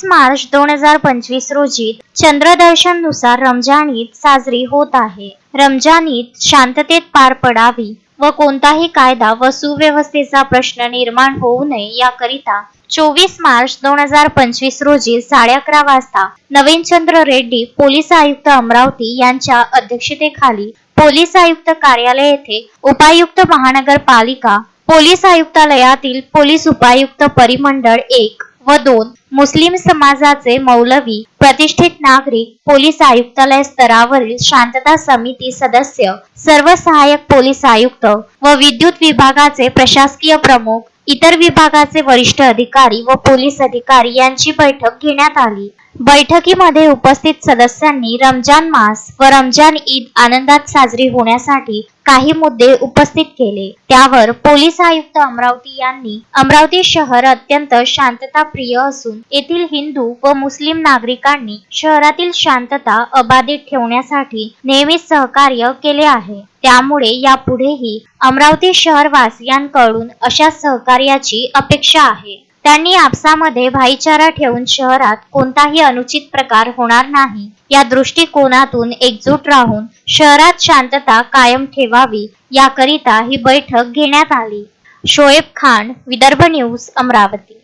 मार्च 2025 रोजी चंद्रदर्शन नुसार रमजान ईद साजरी होत आहे। रमजान ईद शांततेत पार पडावी व कोणताही कायदा व सुव्यवस्थेचा प्रश्न निर्माण होऊ नये याकरिता 24 मार्च 2025 रोजी 11:30 वाजता नवीनचंद्र रेड्डी पोलीस आयुक्त अमरावती यांच्या अध्यक्षतेखाली पोलीस आयुक्त कार्यालय येथे उपायुक्त महानगरपालिका पोलीस आयुक्तालयातील पोलीस उपायुक्त परिमंडळ 1 व 2 मुस्लिम समाजाचे मौलवी प्रतिष्ठित नागरिक पोलीस आयुक्तालय स्तरावरील शांतता समिती सदस्य सर्व सहाय्यक पोलीस आयुक्त व विद्युत विभागाचे प्रशासकीय प्रमुख इतर विभागाचे वरिष्ठ अधिकारी व पोलीस अधिकारी यांची बैठक घेण्यात आली। बैठकीमध्ये उपस्थित सदस्यांनी रमजान मास व रमजान ईद आनंदात साजरी होण्यासाठी काही मुद्दे उपस्थित केले। त्यावर पोलीस आयुक्त अमरावती यांनी अमरावती शहर अत्यंत शांतताप्रिय असून येथील हिंदू व मुस्लिम नागरिकांनी शहरातील शांतता अबाधित ठेवण्यासाठी नेहमीच सहकार्य केले आहे। त्यामुळे यापुढेही अमरावती शहरवासियांकडून अशा सहकार्याची अपेक्षा आहे। त्यांनी आपसामध्ये भाईचारा ठेवून शहरात कोणताही अनुचित प्रकार होणार नाही या दृष्टिकोनातून एकजूट राहून शहरात शांतता कायम ठेवावी याकरिता ही बैठक घेण्यात आली। शोएब खान, विदर्भ न्यूज, अमरावती।